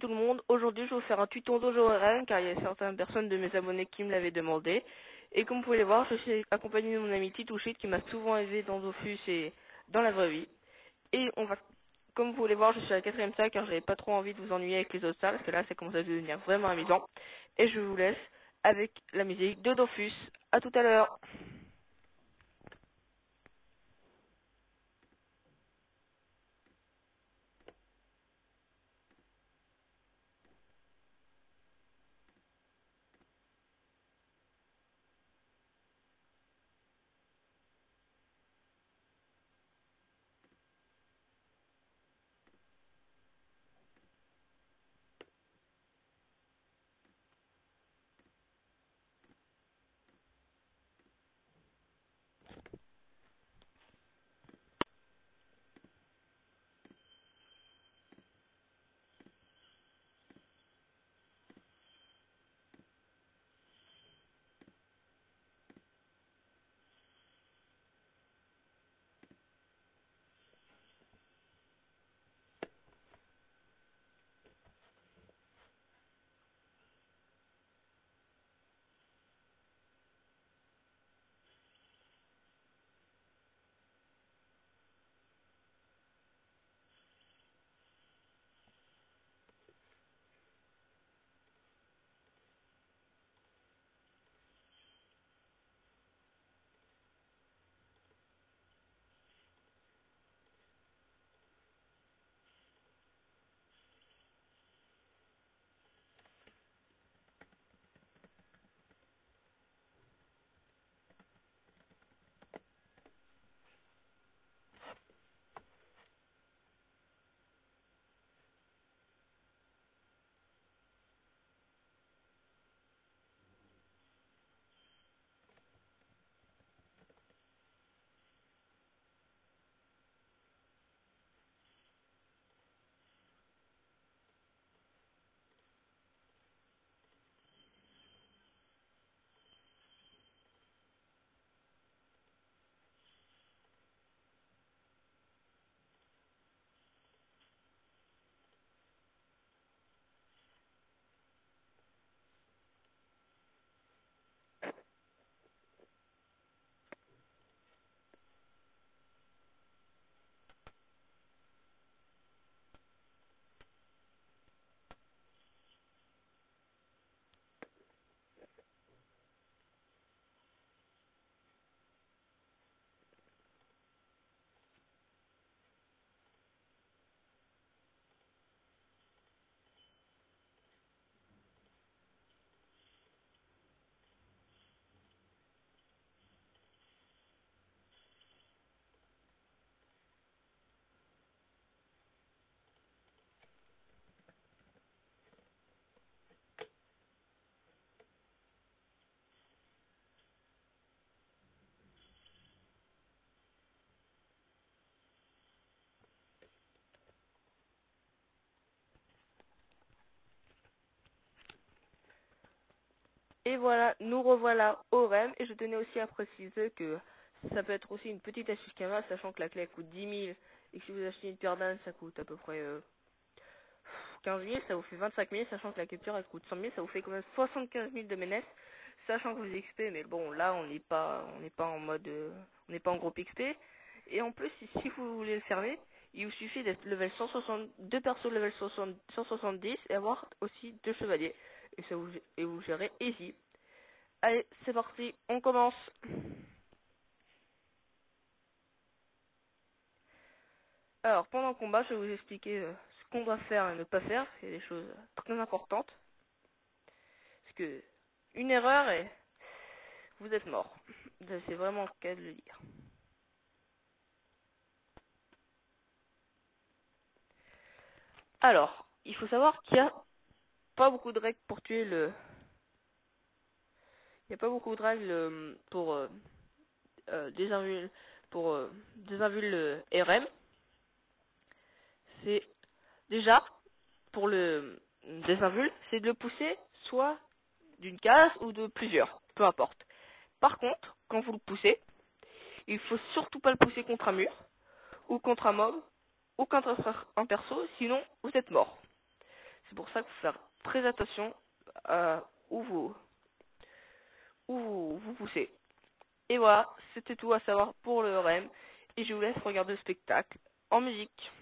Tout le monde, aujourd'hui je vais vous faire un tuto d'ORM car il y a certaines personnes de mes abonnés qui me l'avaient demandé. Et comme vous pouvez le voir, je suis accompagné de mon ami Titouchit qui m'a souvent aidé dans Dofus et dans la vraie vie. Et comme vous pouvez le voir, je suis à la 4e salle car j'avais pas trop envie de vous ennuyer avec les autres salles parce que là ça commence à devenir vraiment amusant. Et je vous laisse avec la musique de Dofus. À tout à l'heure. Et voilà, nous revoilà au REM. Et je tenais aussi à préciser que ça peut être aussi une petite astuce caméra, sachant que la clé coûte 10 000 et que si vous achetez une paire d'ânes, ça coûte à peu près 15 000, ça vous fait 25 000, sachant que la capture elle coûte 100 000, ça vous fait quand même 75 000 de ménès, sachant que vous XP, mais bon, là on n'est pas en mode, on n'est pas en groupe XP. Et en plus, si vous voulez le fermer, il vous suffit d'être level 160, deux persos level 60, 170 et avoir aussi deux chevaliers. Et vous gérez easy. Allez, c'est parti, on commence. Alors, pendant le combat, je vais vous expliquer ce qu'on doit faire et ne pas faire. C'est des choses très importantes. Parce que une erreur et vous êtes mort. C'est vraiment le cas de le dire. Alors, il faut savoir qu'il n'y a pas beaucoup de règles pour tuer le... Il n'y a pas beaucoup de règles désinvul... pour désinvul le RM. C'est déjà, pour le désinvul, c'est de le pousser soit d'une case ou de plusieurs, peu importe. Par contre, quand vous le poussez, il faut surtout pas le pousser contre un mur, ou contre un mob, ou contre un perso, sinon vous êtes mort. C'est pour ça qu'il faut faire très attention à où vous poussez. Et voilà, c'était tout à savoir pour le REM. Et je vous laisse regarder le spectacle en musique.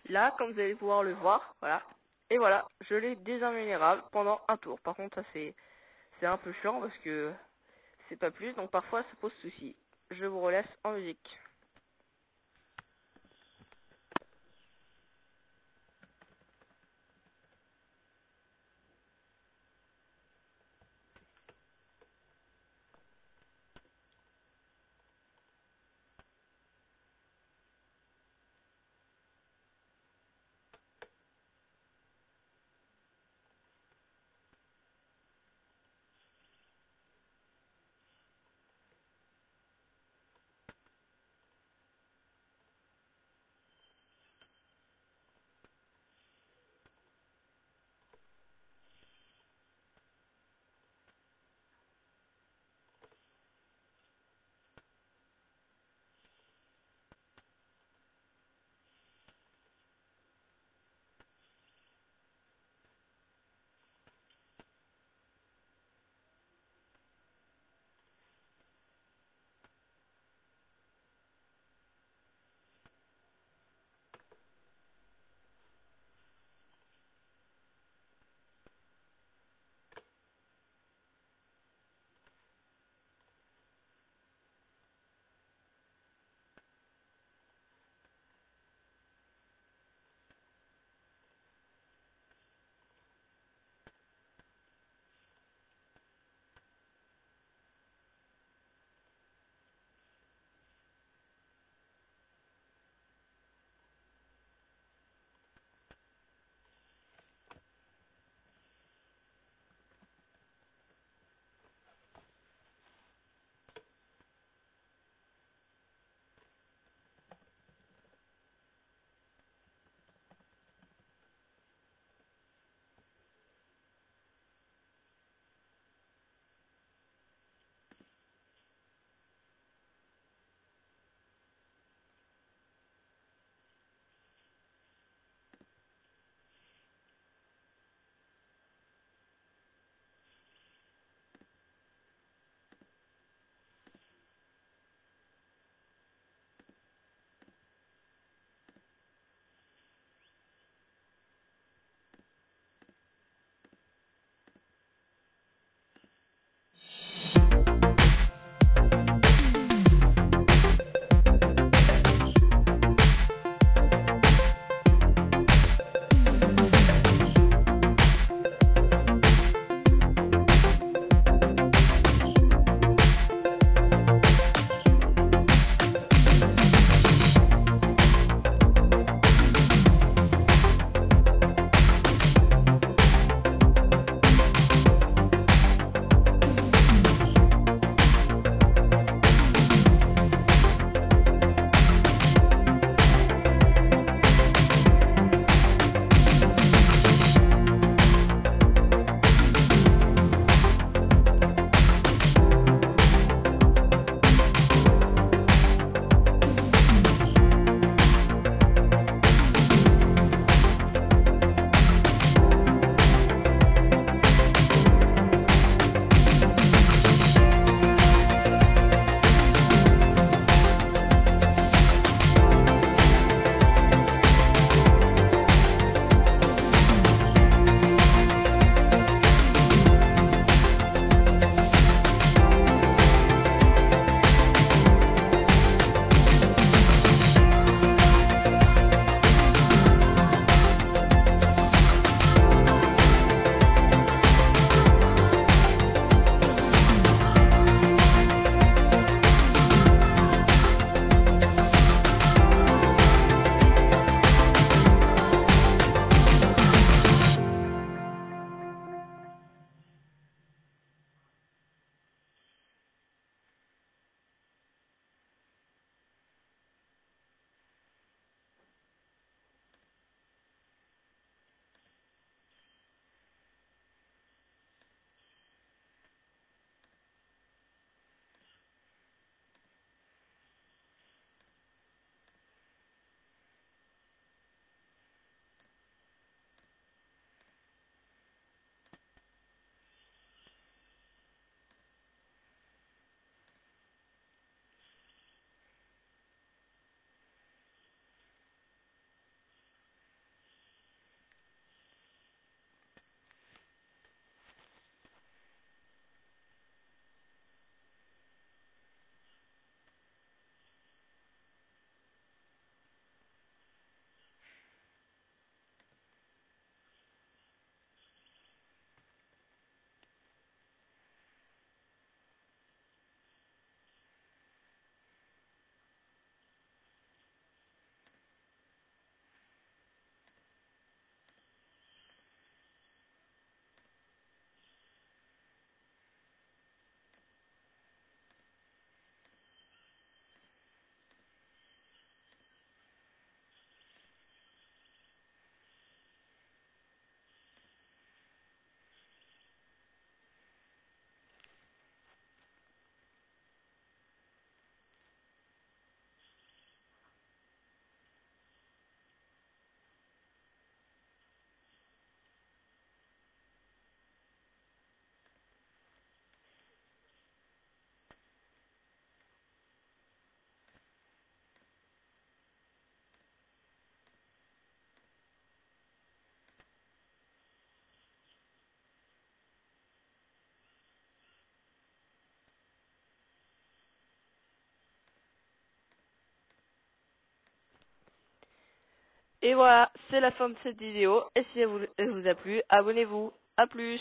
Là, comme vous allez pouvoir le voir, voilà. Et voilà, je l'ai désinvulnérable pendant un tour. Par contre, ça c'est un peu chiant parce que c'est pas plus, donc parfois ça pose souci. Je vous relaisse en musique. Et voilà, c'est la fin de cette vidéo. Et si elle vous a plu, abonnez-vous. À plus.